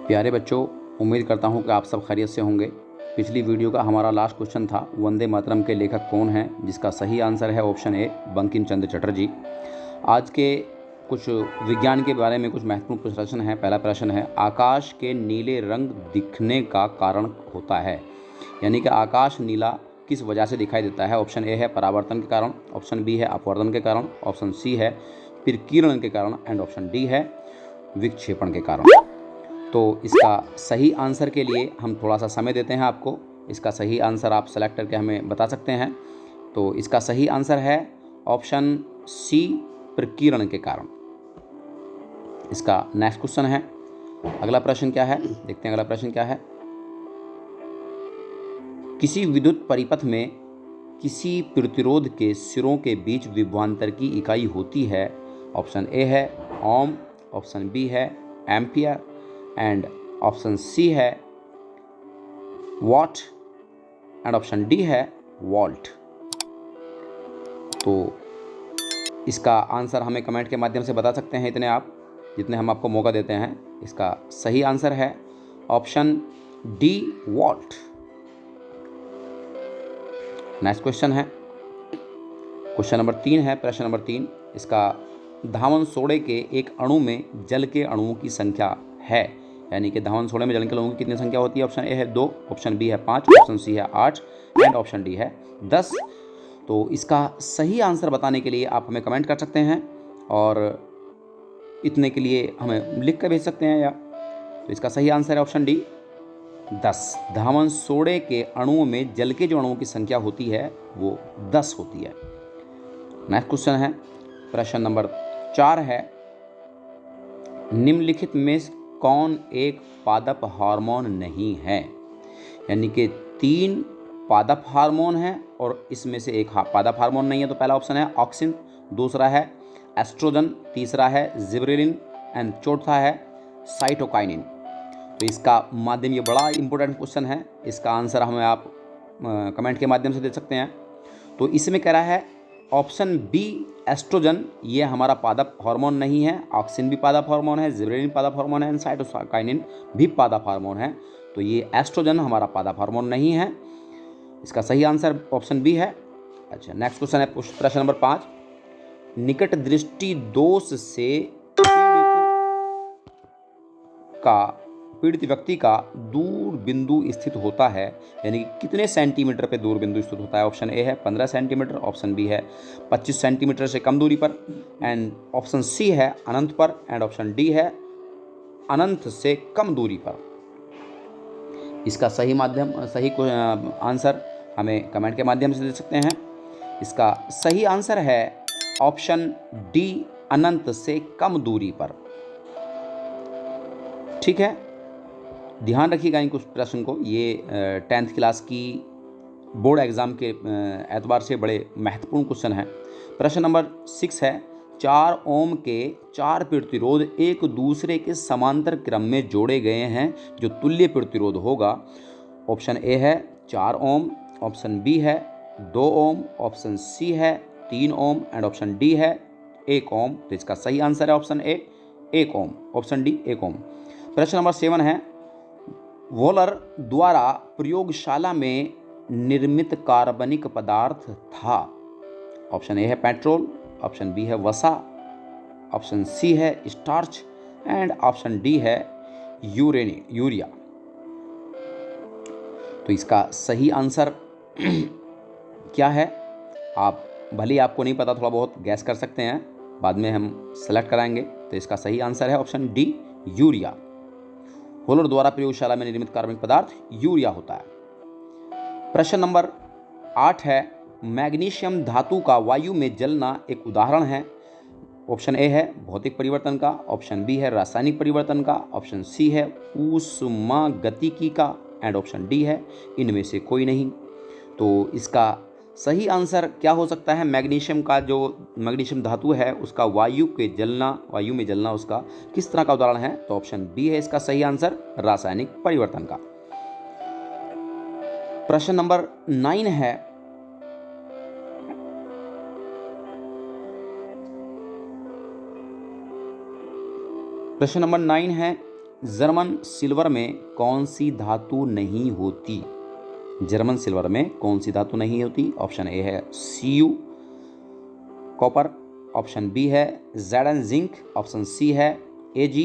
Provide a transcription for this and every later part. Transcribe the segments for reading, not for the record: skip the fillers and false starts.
प्यारे बच्चों, उम्मीद करता हूँ कि आप सब खैरियत से होंगे। पिछली वीडियो का हमारा लास्ट क्वेश्चन था वंदे मातरम के लेखक कौन हैं, जिसका सही आंसर है ऑप्शन ए बंकिम चंद्र चटर्जी। आज के कुछ विज्ञान के बारे में कुछ महत्वपूर्ण प्रश्न हैं। पहला प्रश्न है, आकाश के नीले रंग दिखने का कारण होता है, यानी कि आकाश नीला किस वजह से दिखाई देता है। ऑप्शन ए है परावर्तन के कारण, ऑप्शन बी है अपवर्तन के कारण, ऑप्शन सी है विकिरण के कारण एंड ऑप्शन डी है विक्षेपण के कारण। तो इसका सही आंसर के लिए हम थोड़ा सा समय देते हैं आपको। इसका सही आंसर आप सेलेक्ट करके हमें बता सकते हैं। तो इसका सही आंसर है ऑप्शन सी प्रकीर्ण के कारण। इसका नेक्स्ट क्वेश्चन है, अगला प्रश्न क्या है, देखते हैं अगला प्रश्न क्या है। किसी विद्युत परिपथ में किसी प्रतिरोध के सिरों के बीच विभवांतर की इकाई होती है। ऑप्शन ए है ओम, ऑप्शन बी है एम्पियर एंड ऑप्शन सी है वॉट एंड ऑप्शन डी है वोल्ट। तो इसका आंसर हमें कमेंट के माध्यम से बता सकते हैं, इतने आप जितने हम आपको मौका देते हैं। इसका सही आंसर है option D volt. Next question है, क्वेश्चन नंबर 3 है, प्रश्न नंबर 3। इसका धावन सोडे के एक अणु में जल के अणुओं की संख्या है, यानी कि धावन सोडे में जल के अणुओं की कितनी संख्या होती है। ऑप्शन ए है 2, ऑप्शन बी है 5, ऑप्शन सी है 8 एंड ऑप्शन डी है 10। तो इसका सही आंसर बताने के लिए आप हमें कमेंट कर सकते हैं और इतने के लिए हमें लिख कर भेज सकते हैं या। तो इसका सही आंसर है ऑप्शन डी 10। धावन सोडे के अणुओं में जल के जो अणुओं की संख्या होती है वो 10 होती है। नेक्स्ट क्वेश्चन है, प्रश्न नंबर 4 है, निम्नलिखित में कौन एक पादप हार्मोन नहीं है। यानी कि 3 पादप हार्मोन हैं और इसमें से एक पादप हार्मोन नहीं है। तो पहला ऑप्शन है ऑक्सिन, दूसरा है एस्ट्रोजन, तीसरा है जिबरेलिन एंड चौथा है साइटोकाइनिन। तो इसका माध्यम, ये बड़ा इंपॉर्टेंट क्वेश्चन है, इसका आंसर हमें आप कमेंट के माध्यम से दे सकते हैं। तो इसमें कह रहा है ऑप्शन बी एस्ट्रोजन, ये हमारा पादप हार्मोन नहीं है। ऑक्सिन भी पादप हार्मोन है, जिबरेलिन पादप हार्मोन है एंड साइटोकाइनिन भी पादप हार्मोन है। तो ये एस्ट्रोजन हमारा पादप हार्मोन नहीं है। इसका सही आंसर ऑप्शन बी है। अच्छा, नेक्स्ट क्वेश्चन है, प्रश्न नंबर 5। निकट दृष्टि दोष से पीड़ित व्यक्ति का दूर बिंदु स्थित होता है, यानी कि कितने सेंटीमीटर पे दूर बिंदु स्थित होता है। ऑप्शन ए है 15 सेंटीमीटर, ऑप्शन बी है 25 सेंटीमीटर से कम दूरी पर एंड ऑप्शन सी है अनंत पर एंड ऑप्शन डी है अनंत से कम दूरी पर। इसका सही आंसर हमें कमेंट के माध्यम से दे सकते हैं। इसका सही आंसर है ऑप्शन डी अनंत से कम दूरी पर। ठीक है, ध्यान रखिएगा इन कुछ प्रश्न को। ये 10th क्लास की बोर्ड एग्ज़ाम के एतबार से बड़े महत्वपूर्ण क्वेश्चन हैं। प्रश्न नंबर 6 है, 4 ओम के 4 प्रतिरोध एक दूसरे के समांतर क्रम में जोड़े गए हैं जो तुल्य प्रतिरोध होगा। ऑप्शन ए है 4 ओम, ऑप्शन बी है 2 ओम, ऑप्शन सी है 3 ओम एंड ऑप्शन डी है 1 ओम। तो इसका सही आंसर है option A 1 ohm, option D 1 ohm. प्रश्न नंबर 7 है, वोलर द्वारा प्रयोगशाला में निर्मित कार्बनिक पदार्थ था। ऑप्शन ए है पेट्रोल, ऑप्शन बी है वसा, ऑप्शन सी है स्टार्च एंड ऑप्शन डी है यूरिया। तो इसका सही आंसर क्या है, आप भले आपको नहीं पता, थोड़ा बहुत गैस कर सकते हैं, बाद में हम सेलेक्ट कराएंगे। तो इसका सही आंसर है ऑप्शन डी यूरिया। वोलर द्वारा प्रयोगशाला में निर्मित कार्बनिक पदार्थ यूरिया होता है। प्रश्न नंबर 8 है, मैग्नीशियम धातु का वायु में जलना एक उदाहरण है। ऑप्शन ए है भौतिक परिवर्तन का, ऑप्शन बी है रासायनिक परिवर्तन का, ऑप्शन सी है ऊष्मागतिकी का एंड ऑप्शन डी है इनमें से कोई नहीं। तो इसका सही आंसर क्या हो सकता है, मैग्नीशियम का जो मैग्नीशियम धातु है उसका वायु में जलना उसका किस तरह का उदाहरण है। तो ऑप्शन बी है इसका सही आंसर, रासायनिक परिवर्तन का। प्रश्न नंबर 9 है, प्रश्न नंबर 9 है, जर्मन सिल्वर में कौन सी धातु नहीं होती? जर्मन सिल्वर में कौन सी धातु नहीं होती? ऑप्शन ए है Cu कॉपर, ऑप्शन बी है Zn जिंक, ऑप्शन सी है Ag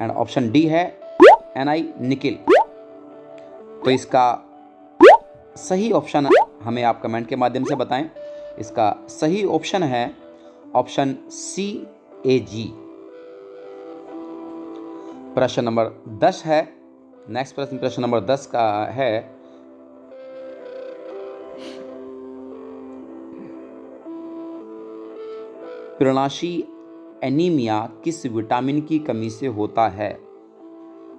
एंड ऑप्शन डी है Ni निकिल। तो इसका सही ऑप्शन हमें आप कमेंट के माध्यम से बताएं। इसका सही ऑप्शन है ऑप्शन सी Ag। प्रश्न नंबर 10 है, नेक्स्ट प्रश्न नंबर 10 का है, पर्णशायी एनीमिया किस विटामिन की कमी से होता है?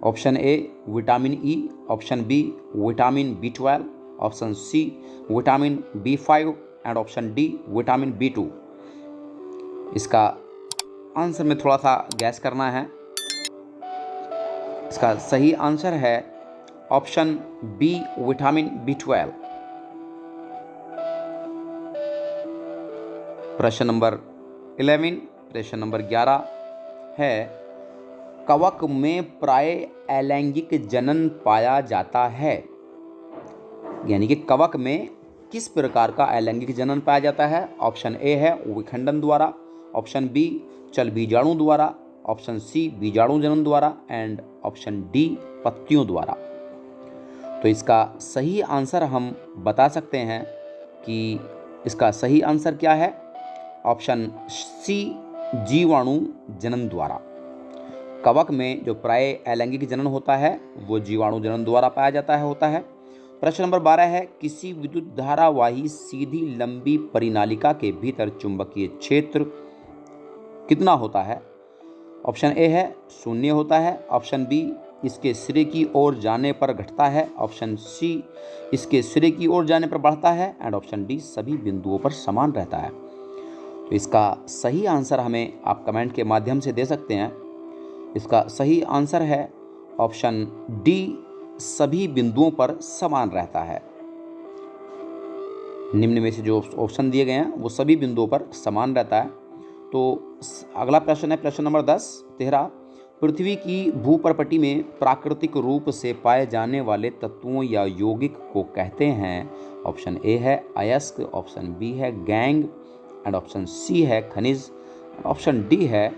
Option A vitamin E, option B vitamin B12, option C vitamin B5 and option D vitamin B2। इसका आंसर में थोड़ा सा गैस करना है। इसका सही आंसर है ऑप्शन बी विटामिन B12। प्रश्न नंबर 11, प्रश्न नंबर 11 है, कवक में प्राय अलैंगिक जनन पाया जाता है। यानी कि कवक में किस प्रकार का अलैंगिक जनन पाया जाता है? ऑप्शन ए है विखंडन द्वारा, ऑप्शन बी चल बीजाणु द्वारा, ऑप्शन सी बीजाणु जनन द्वारा एंड ऑप्शन डी पत्तियों द्वारा। तो इसका सही आंसर हम बता सकते हैं कि इसका सही आंसर क्या है? ऑप्शन सी जीवाणु जनन द्वारा। कवक में जो प्राय अलैंगिक जनन होता है वो जीवाणु जनन द्वारा पाया जाता है होता है। प्रश्न नंबर 12 है, किसी विद्युत धारावाही सीधी लंबी परिनालिका के भीतर चुंबकीय क्षेत्र कितना होता है? ऑप्शन ए है 0 होता है, ऑप्शन बी इसके सिरे की ओर जाने पर घटता है, ऑप्शन सी इसके सिरे की ओर जाने पर बढ़ता है एंड ऑप्शन डी सभी बिंदुओं पर समान रहता है। तो इसका सही आंसर हमें आप कमेंट के माध्यम से दे सकते हैं। इसका सही आंसर है ऑप्शन डी सभी बिंदुओं पर समान रहता है। निम्न में से जो ऑप्शन दिए गए हैं वो सभी बिंदुओं पर समान रहता है। तो अगला प्रश्न है प्रश्न नंबर 13, पृथ्वी की भूपर्पटी में प्राकृतिक रूप से पाए जाने वाले तत्वों या यौगिक को कहते हैं? ऑप्शन ए है अयस्क, ऑप्शन बी है गैंग एंड ऑप्शन सी है खनिज, ऑप्शन डी है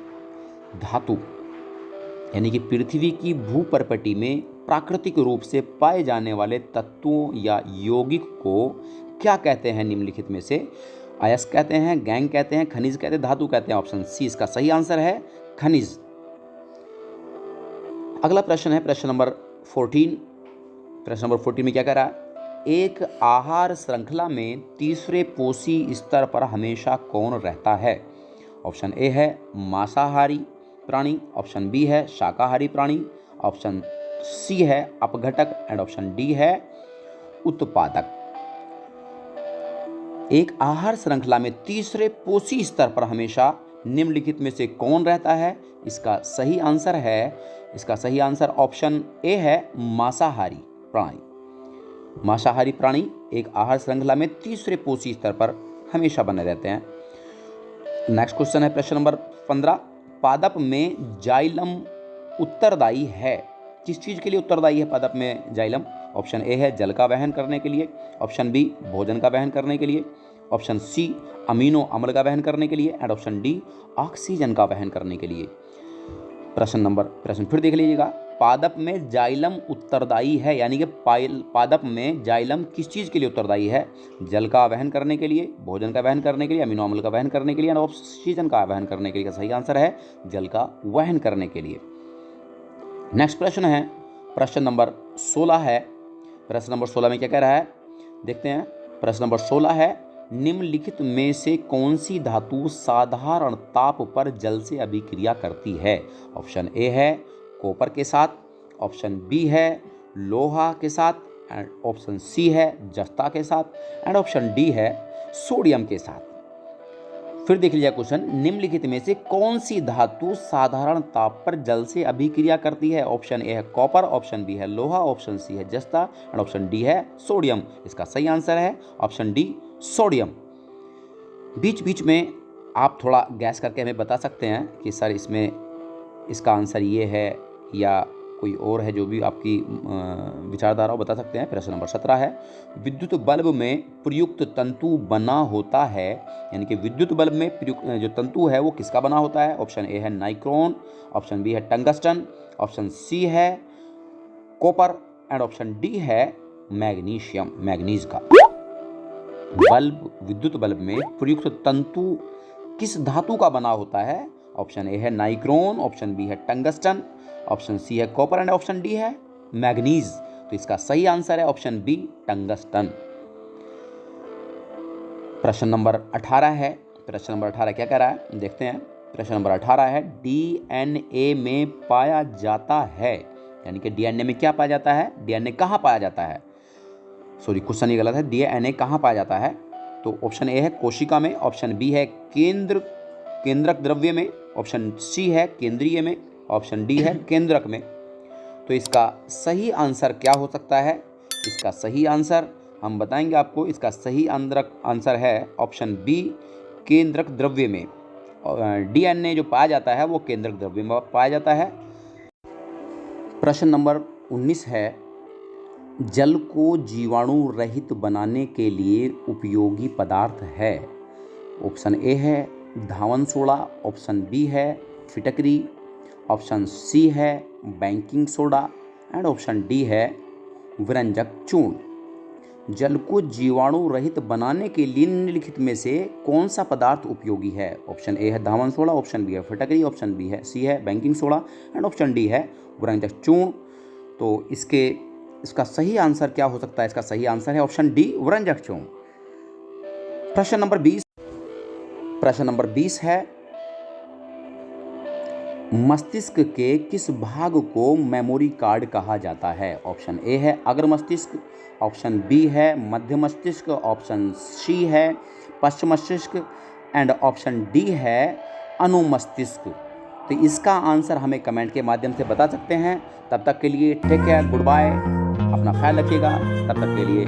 धातु। यानी कि पृथ्वी की भूपर्पटी में प्राकृतिक रूप से पाए जाने वाले तत्वों या यौगिक को क्या कहते हैं निम्नलिखित में से? अयस्क कहते हैं, गैंग कहते हैं, खनिज कहते हैं, धातु कहते हैं। ऑप्शन सी इसका सही आंसर है खनिज। अगला प्रश्न है प्रश्न नंबर 14। प्रश्न नंबर 14 में क्या कह रहा है, एक आहार श्रृंखला में तीसरे पोषी स्तर पर हमेशा कौन रहता है? ऑप्शन ए है मांसाहारी प्राणी, ऑप्शन बी है शाकाहारी प्राणी, ऑप्शन सी है अपघटक एंड ऑप्शन डी है उत्पादक। एक आहार श्रृंखला में तीसरे पोषी स्तर पर हमेशा निम्नलिखित में से कौन रहता है? इसका सही आंसर ऑप्शन ए है मांसाहारी प्राणी। मांसाहारी प्राणी एक आहार श्रृंखला में तीसरे पोषी स्तर पर हमेशा बने रहते हैं। नेक्स्ट क्वेश्चन है प्रश्न नंबर 15, पादप में जाइलम उत्तरदायी है? किस चीज़ के लिए उत्तरदायी है पादप में जाइलम? ऑप्शन ए है जल का वहन करने के लिए, ऑप्शन बी भोजन का वहन करने के लिए, ऑप्शन सी अमीनो अम्ल का वहन करने के लिए एंड ऑप्शन डी ऑक्सीजन का वहन करने के लिए। प्रश्न फिर देख लीजिएगा, पादप में जाइलम उत्तरदायी है यानी कि पादप में जाइलम किस चीज़ के लिए उत्तरदायी है? जल का वहन करने के लिए, भोजन का वहन करने के लिए, अमीनो अम्ल का वहन करने के लिए एंड ऑक्सीजन का वहन करने के लिए। सही आंसर है जल का वहन करने के लिए। नेक्स्ट प्रश्न है प्रश्न नंबर 16 है। प्रश्न नंबर 16 में क्या कह रहा है देखते हैं। प्रश्न नंबर 16 है, निम्नलिखित में से कौन सी धातु साधारण ताप पर जल से अभिक्रिया करती है? ऑप्शन ए है कॉपर के साथ, ऑप्शन बी है लोहा के साथ एंड ऑप्शन सी है जस्ता के साथ एंड ऑप्शन डी है सोडियम के साथ। फिर देख लीजिए क्वेश्चन, निम्नलिखित में से कौन सी धातु साधारण ताप पर जल से अभिक्रिया करती है? ऑप्शन ए है कॉपर, ऑप्शन बी है लोहा, ऑप्शन सी है जस्ता एंड ऑप्शन डी है सोडियम। इसका सही आंसर है ऑप्शन डी सोडियम। बीच बीच में आप थोड़ा गैस करके हमें बता सकते हैं कि सर इसमें इसका आंसर ये है या कोई और है जो भी आपकी विचारधारा बता सकते हैं। प्रश्न नंबर 17 है, विद्युत बल्ब में प्रयुक्त तंतु बना होता है, यानी कि विद्युत बल्ब में प्रयुक्त जो तंतु है वो किसका बना होता है। ऑप्शन ए है नाइक्रोन, ऑप्शन बी है टंगस्टन, ऑप्शन सी है कॉपर एंड ऑप्शन डी है मैग्नीशियम, मैग्नीज का। बल्ब, विद्युत बल्ब में प्रयुक्त तंतु किस धातु का बना होता है। ऑप्शन ए है नाइक्रोन, ऑप्शन बी है टंगस्टन, ऑप्शन सी है कॉपर एंड ऑप्शन डी है मैग्नीज। तो इसका सही आंसर है ऑप्शन बी टंगस्टन। प्रश्न नंबर 18 है। प्रश्न नंबर 18 क्या कह रहा है, देखते हैं। प्रश्न नंबर 18 है, डीएनए में पाया जाता है, यानी कि डीएनए में क्या पाया जाता है, डीएनए कहाँ पाया जाता है। सॉरी, क्वेश्चन ही गलत है। डीएनए कहाँ पाया जाता है, तो ऑप्शन ए है कोशिका में, ऑप्शन बी है केंद्रक द्रव्य में, ऑप्शन सी है केंद्रीय में, ऑप्शन डी है केंद्रक में। तो इसका सही आंसर क्या हो सकता है। इसका सही आंसर हम बताएंगे आपको। इसका सही आंसर है ऑप्शन बी केंद्रक द्रव्य में। डीएनए जो पाया जाता है वो केंद्रक द्रव्य में पाया जाता है। प्रश्न नंबर 19 है, जल को जीवाणु रहित बनाने के लिए उपयोगी पदार्थ है। ऑप्शन ए है धावन सोडा, ऑप्शन बी है फिटकरी, ऑप्शन सी है baking soda and option D है विरंजक चूर्ण। जल को जीवाणु रहित बनाने के लिए निम्नलिखित में से कौन सा पदार्थ उपयोगी है। ऑप्शन ए है धावन सोडा, ऑप्शन बी है फिटकरी, ऑप्शन बी है सी है baking soda and option D है विरंजक चूर्ण। तो इसका सही आंसर क्या हो सकता है। इसका सही आंसर है ऑप्शन डी विरंजक चूर्ण। प्रश्न नंबर 20 है, मस्तिष्क के किस भाग को मेमोरी कार्ड कहा जाता है। ऑप्शन ए है अग्र मस्तिष्क, ऑप्शन बी है मध्य मस्तिष्क, ऑप्शन सी है पश्चिम मस्तिष्क एंड ऑप्शन डी है अनुमस्तिष्क। तो इसका आंसर हमें कमेंट के माध्यम से बता सकते हैं। तब तक के लिए टेक केयर, गुड बाय, अपना ख्याल रखिएगा। तब तक के लिए